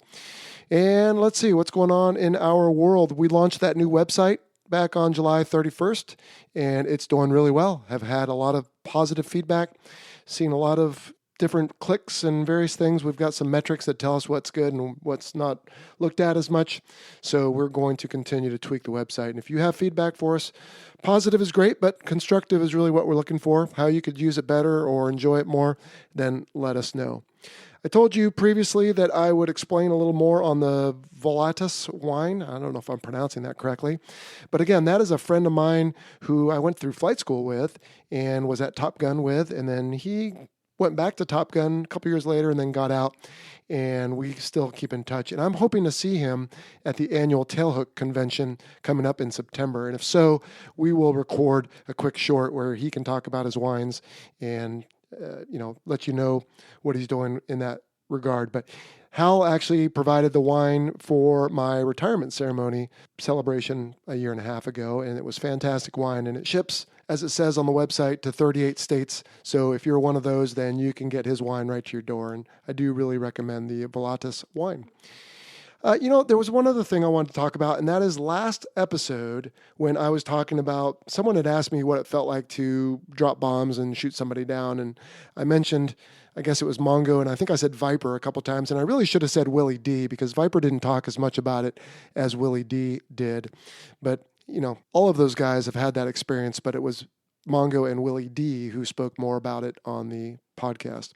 And let's see what's going on in our world. We launched that new website back on July 31st, and it's doing really well. Have had a lot of positive feedback, seen a lot of different clicks and various things. We've got some metrics that tell us what's good and what's not looked at as much. So we're going to continue to tweak the website. And if you have feedback for us, positive is great, but constructive is really what we're looking for. How you could use it better or enjoy it more, then let us know. I told you previously that I would explain a little more on the Volatus wine. I don't know if I'm pronouncing that correctly. But again, that is a friend of mine who I went through flight school with and was at Top Gun with, and then he went back to Top Gun a couple years later and then got out, and we still keep in touch. And I'm hoping to see him at the annual Tailhook convention coming up in September. And if so, we will record a quick short where he can talk about his wines and let you know what he's doing in that regard. But Hal actually provided the wine for my retirement ceremony celebration a year and a half ago, and it was fantastic wine, and it ships, as it says on the website, to 38 states. So if you're one of those, then you can get his wine right to your door, and I do really recommend the Volatus wine. There was one other thing I wanted to talk about, and that is last episode when I was talking about, someone had asked me what it felt like to drop bombs and shoot somebody down, and I mentioned, I guess it was Mongo, and I think I said Viper a couple times, and I really should have said Willie D, because Viper didn't talk as much about it as Willie D did. But, all of those guys have had that experience, but it was Mongo and Willie D who spoke more about it on the podcast.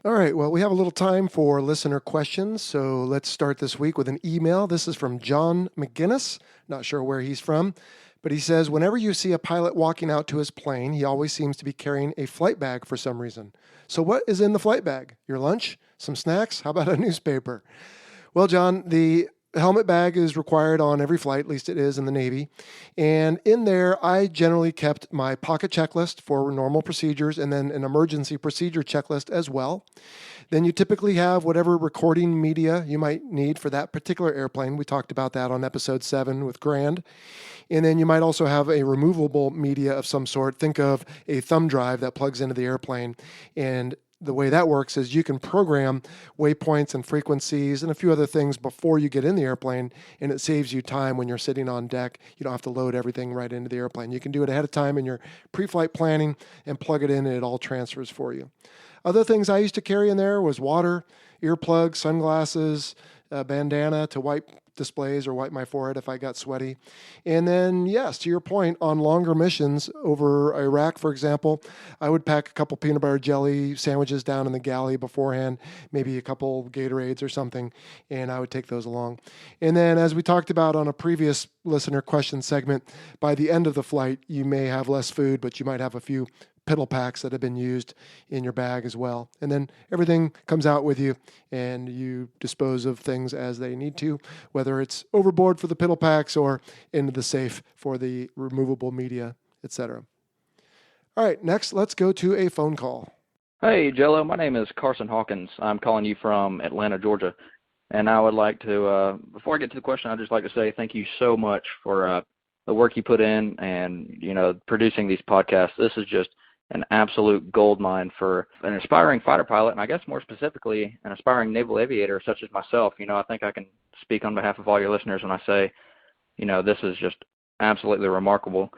All right, well, we have a little time for listener questions, so let's start this week with an email. This is from John McGinnis, not sure where he's from, but he says, whenever you see a pilot walking out to his plane, he always seems to be carrying a flight bag for some reason. So what is in the flight bag? Your lunch? Some snacks? How about a newspaper? Well, John, the helmet bag is required on every flight, at least it is in the Navy. And in there, I generally kept my pocket checklist for normal procedures and then an emergency procedure checklist as well. Then you typically have whatever recording media you might need for that particular airplane. We talked about that on episode 7 with Grand. And then you might also have a removable media of some sort. Think of a thumb drive that plugs into the airplane, and the way that works is you can program waypoints and frequencies and a few other things before you get in the airplane, and it saves you time when you're sitting on deck. You don't have to load everything right into the airplane. You can do it ahead of time in your pre-flight planning and plug it in, and it all transfers for you. Other things I used to carry in there was water, earplugs, sunglasses, a bandana to wipe displays or wipe my forehead if I got sweaty. And then, yes, to your point, on longer missions over Iraq, for example, I would pack a couple peanut butter jelly sandwiches down in the galley beforehand, maybe a couple Gatorades or something, and I would take those along. And then, as we talked about on a previous listener question segment, by the end of the flight, you may have less food, but you might have a few piddle packs that have been used in your bag as well. And then everything comes out with you, and you dispose of things as they need to, whether it's overboard for the piddle packs or into the safe for the removable media, etc. All right, next, let's go to a phone call. Hey, Jello. My name is Carson Hawkins. I'm calling you from Atlanta, Georgia. And I would like to, before I get to the question, I'd just like to say thank you so much for the work you put in and, producing these podcasts. This is just an absolute goldmine for an aspiring fighter pilot, and I guess more specifically, an aspiring naval aviator such as myself. I think I can speak on behalf of all your listeners when I say, this is just absolutely remarkable.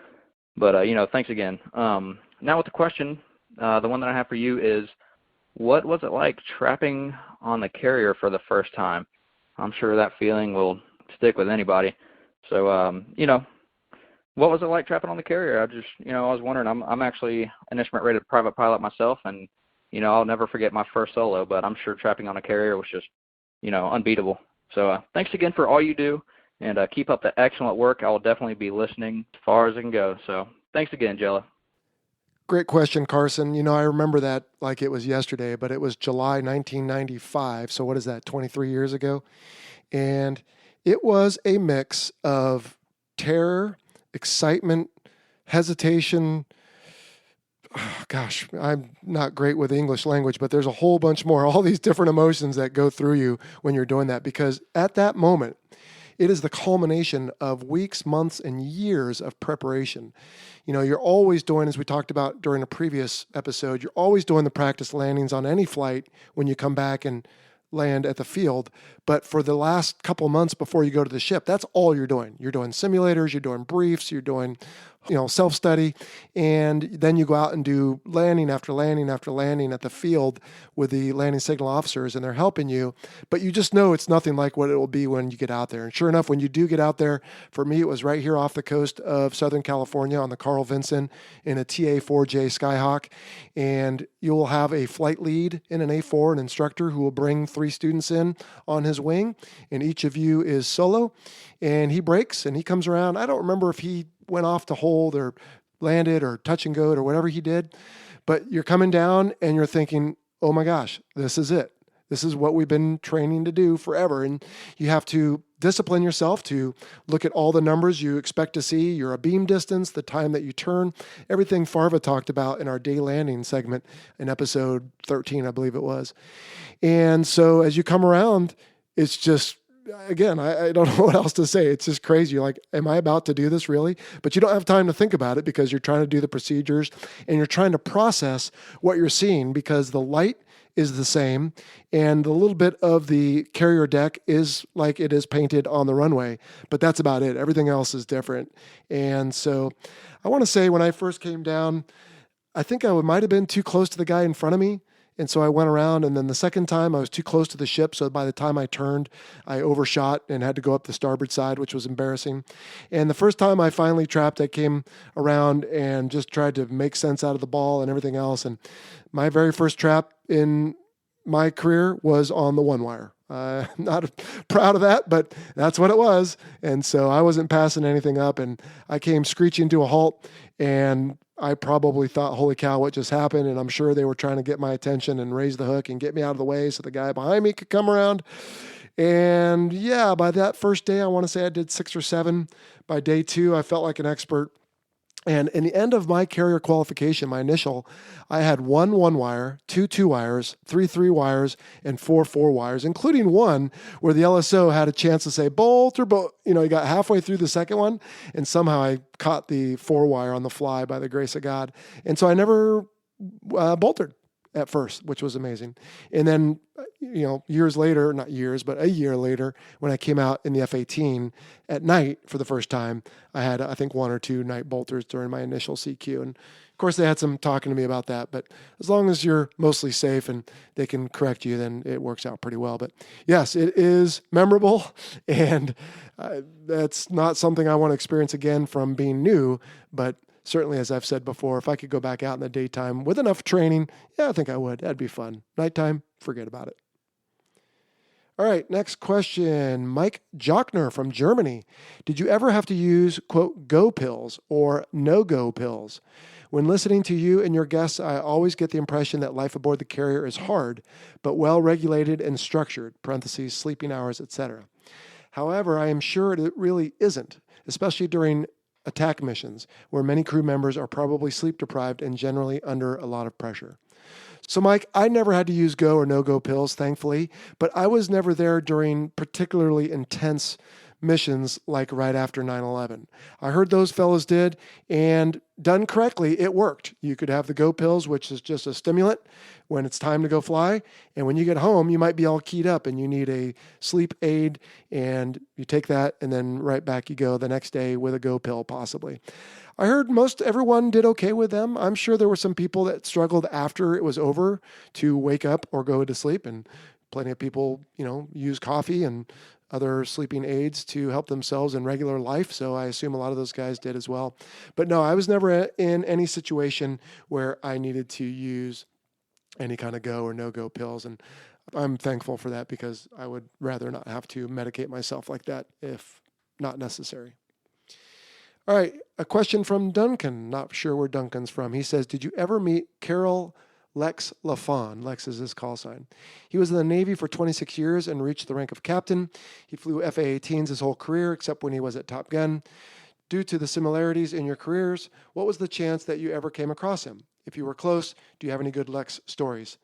But, thanks again. Now with the question, the one that I have for you is, what was it like trapping on the carrier for the first time? I'm sure that feeling will stick with anybody. So, what was it like trapping on the carrier? I was wondering. I'm actually an instrument-rated private pilot myself, and, I'll never forget my first solo, but I'm sure trapping on a carrier was just, unbeatable. So thanks again for all you do, And keep up the excellent work. I will definitely be listening as far as I can go. So thanks again, Jello. Great question, Carson. You know, I remember that like it was yesterday, but it was July 1995. So what is that, 23 years ago? And it was a mix of terror, excitement, hesitation. Oh, gosh, I'm not great with the English language, but there's a whole bunch more, all these different emotions that go through you when you're doing that, because at that moment, it is the culmination of weeks, months, and years of preparation. You know, you're always doing, as we talked about during a previous episode, you're always doing the practice landings on any flight when you come back and land at the field. But for the last couple months before you go to the ship, that's all you're doing. You're doing simulators, you're doing briefs, you're doing, self-study, and then you go out and do landing after landing after landing at the field with the landing signal officers, and they're helping you, but you just know it's nothing like what it will be when you get out there. And sure enough, when you do get out there, for me, it was right here off the coast of Southern California on the Carroll Vinson in a A-4 Skyhawk, and you will have a flight lead in an A-4, an instructor who will bring 3 students in on his wing, and each of you is solo, and he breaks and he comes around. I don't remember if he went off to hold or landed or touch and go or whatever he did, but you're coming down and you're thinking, oh my gosh, this is it. This is what we've been training to do forever. And you have to discipline yourself to look at all the numbers you expect to see, your beam distance, the time that you turn, everything Farva talked about in our day landing segment in episode 13, I believe it was. And so as you come around, it's just, again, I don't know what else to say. It's just crazy. You're like, am I about to do this really? But you don't have time to think about it because you're trying to do the procedures and you're trying to process what you're seeing, because the light is the same and the little bit of the carrier deck is like it is painted on the runway, but that's about it. Everything else is different. And so I want to say when I first came down, I think I might have been too close to the guy in front of me. And so I went around, and then the second time I was too close to the ship. So by the time I turned, I overshot and had to go up the starboard side, which was embarrassing. And the first time I finally trapped, I came around and just tried to make sense out of the ball and everything else. And my very first trap in my career was on the one wire. I'm not proud of that, but that's what it was. And so I wasn't passing anything up, and I came screeching to a halt, and I probably thought, holy cow, what just happened? And I'm sure they were trying to get my attention and raise the hook and get me out of the way so the guy behind me could come around. And yeah, by that first day, I want to say I did 6 or 7. By day 2, I felt like an expert. And in the end of my carrier qualification, my initial, I had 1 1-wire, 2 2-wires, 3 3-wires, and 4 4-wires, including one where the LSO had a chance to say bolt or bolt. You know, he got halfway through the second one, and somehow I caught the 4-wire on the fly by the grace of God. And so I never bolted at first, which was amazing. And then, years later, not years, but a year later, when I came out in the F-18 at night for the first time, I had, I think, 1 or 2 night bolters during my initial CQ. And of course, they had some talking to me about that. But as long as you're mostly safe and they can correct you, then it works out pretty well. But yes, it is memorable. And that's not something I want to experience again from being new. But certainly, as I've said before, if I could go back out in the daytime with enough training, yeah, I think I would. That'd be fun. Nighttime, forget about it. All right, next question. Mike Jochner from Germany. Did you ever have to use, quote, go pills or no-go pills? When listening to you and your guests, I always get the impression that life aboard the carrier is hard, but well-regulated and structured, parentheses, sleeping hours, etc. However, I am sure it really isn't, especially during attack missions, where many crew members are probably sleep deprived and generally under a lot of pressure. So, Mike, I never had to use go or no-go pills, thankfully, but I was never there during particularly intense missions like right after 9/11. I heard those fellows did, and done correctly, it worked. You could have the go pills, which is just a stimulant when it's time to go fly, and when you get home, you might be all keyed up and you need a sleep aid, and you take that, and then right back you go the next day with a go pill, possibly. I heard most everyone did okay with them. I'm sure there were some people that struggled after it was over to wake up or go to sleep, and plenty of people, use coffee and other sleeping aids to help themselves in regular life. So I assume a lot of those guys did as well. But no, I was never in any situation where I needed to use any kind of go or no-go pills. And I'm thankful for that, because I would rather not have to medicate myself like that if not necessary. All right, a question from Duncan. Not sure where Duncan's from. He says, did you ever meet Carroll Lex Lafon? Lex is his call sign. He was in the Navy for 26 years and reached the rank of captain. He flew FA-18s his whole career, except when he was at Top Gun. Due to the similarities in your careers, what was the chance that you ever came across him? If you were close, do you have any good Lex stories?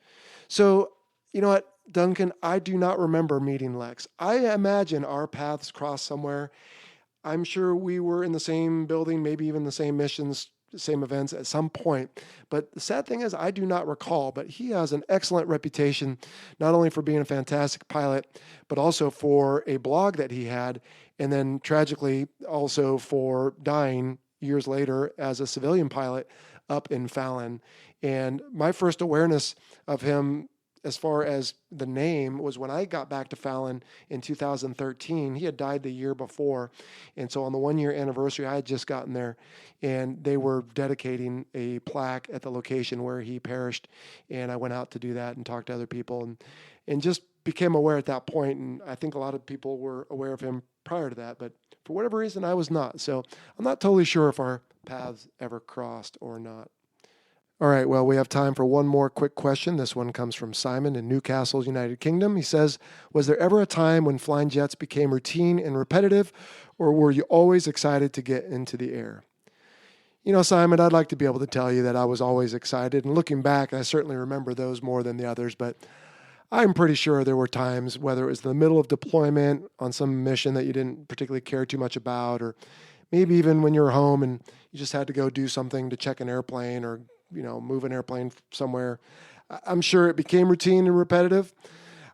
So, you know what, Duncan, I do not remember meeting Lex. I imagine our paths crossed somewhere. I'm sure we were in the same building, maybe even the same missions, same events at some point. But the sad thing is, I do not recall. But he has an excellent reputation, not only for being a fantastic pilot, but also for a blog that he had, and then tragically also for dying years later as a civilian pilot up in Fallon. And my first awareness of him as far as the name was when I got back to Fallon in 2013. He had died the year before. And so on the 1-year anniversary, I had just gotten there, and they were dedicating a plaque at the location where he perished. And I went out to do that and talk to other people and just became aware at that point. And I think a lot of people were aware of him prior to that, but for whatever reason, I was not. So I'm not totally sure if our paths ever crossed or not. All right, well, we have time for one more quick question. This one comes from Simon in Newcastle, United Kingdom. He says, was there ever a time when flying jets became routine and repetitive, or were you always excited to get into the air? You know, Simon, I'd like to be able to tell you that I was always excited. And looking back, I certainly remember those more than the others, but I'm pretty sure there were times, whether it was in the middle of deployment on some mission that you didn't particularly care too much about, or maybe even when you were home and you just had to go do something to check an airplane or move an airplane somewhere. I'm sure it became routine and repetitive.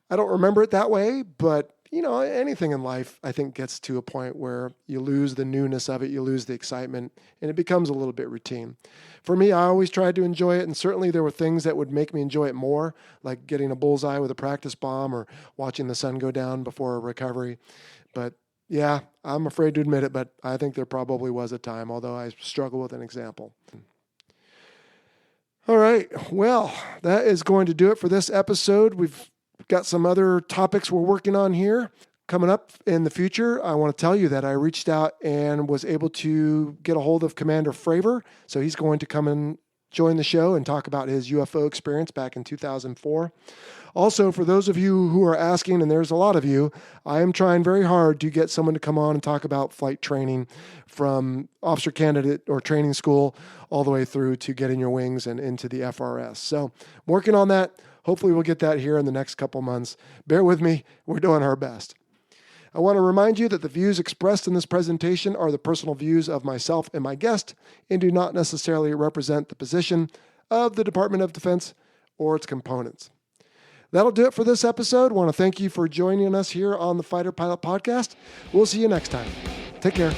I don't remember it that way, but anything in life, I think, gets to a point where you lose the newness of it, you lose the excitement, and it becomes a little bit routine. For me, I always tried to enjoy it, and certainly there were things that would make me enjoy it more, like getting a bullseye with a practice bomb or watching the sun go down before a recovery. But yeah, I'm afraid to admit it, but I think there probably was a time, although I struggle with an example. All right, well, that is going to do it for this episode. We've got some other topics we're working on here. Coming up in the future, I want to tell you that I reached out and was able to get a hold of Commander Fravor. So he's going to come and join the show and talk about his UFO experience back in 2004. Also, for those of you who are asking, and there's a lot of you, I am trying very hard to get someone to come on and talk about flight training from officer candidate or training school all the way through to getting your wings and into the FRS. So I'm working on that. Hopefully we'll get that here in the next couple months. Bear with me. We're doing our best. I want to remind you that the views expressed in this presentation are the personal views of myself and my guest and do not necessarily represent the position of the Department of Defense or its components. That'll do it for this episode. I want to thank you for joining us here on the Fighter Pilot Podcast. We'll see you next time. Take care.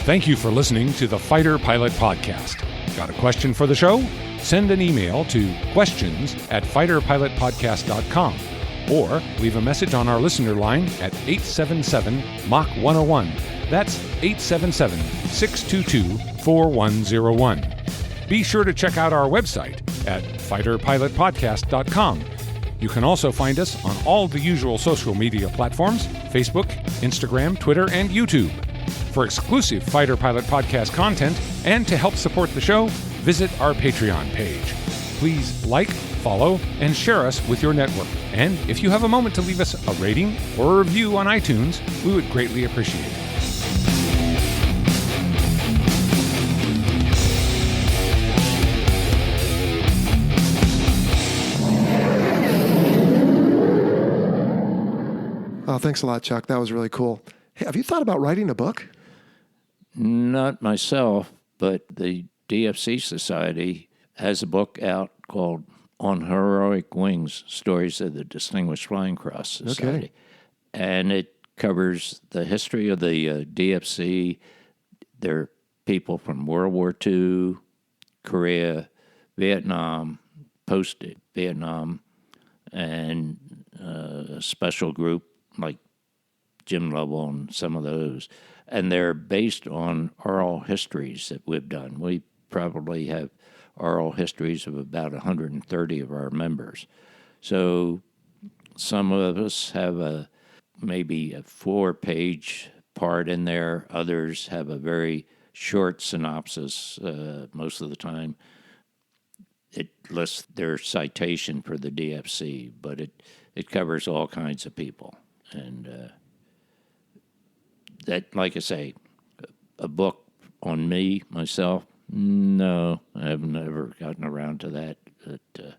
Thank you for listening to the Fighter Pilot Podcast. Got a question for the show? Send an email to questions@fighterpilotpodcast.com or leave a message on our listener line at 877-MACH-101. That's 877-622-4101. Be sure to check out our website at fighterpilotpodcast.com. You can also find us on all the usual social media platforms: Facebook, Instagram, Twitter, and YouTube. For exclusive Fighter Pilot Podcast content and to help support the show, visit our Patreon page. Please like, follow, and share us with your network. And if you have a moment to leave us a rating or a review on iTunes, we would greatly appreciate it. Oh, thanks a lot, Chuck. That was really cool. Hey, have you thought about writing a book? Not myself, but the DFC Society has a book out called On Heroic Wings, Stories of the Distinguished Flying Cross Society. Okay. And it covers the history of the DFC. There are people from World War II, Korea, Vietnam, post-Vietnam, and a special group like Jim Lovell and some of those. And they're based on oral histories that we've done. We probably have oral histories of about 130 of our members. So some of us have maybe a 4-page part in there. Others have a very short synopsis most of the time. It lists their citation for the DFC, but it covers all kinds of people. And that, like I say, a book on me, myself, no, I've never gotten around to that. But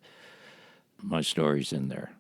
my story's in there.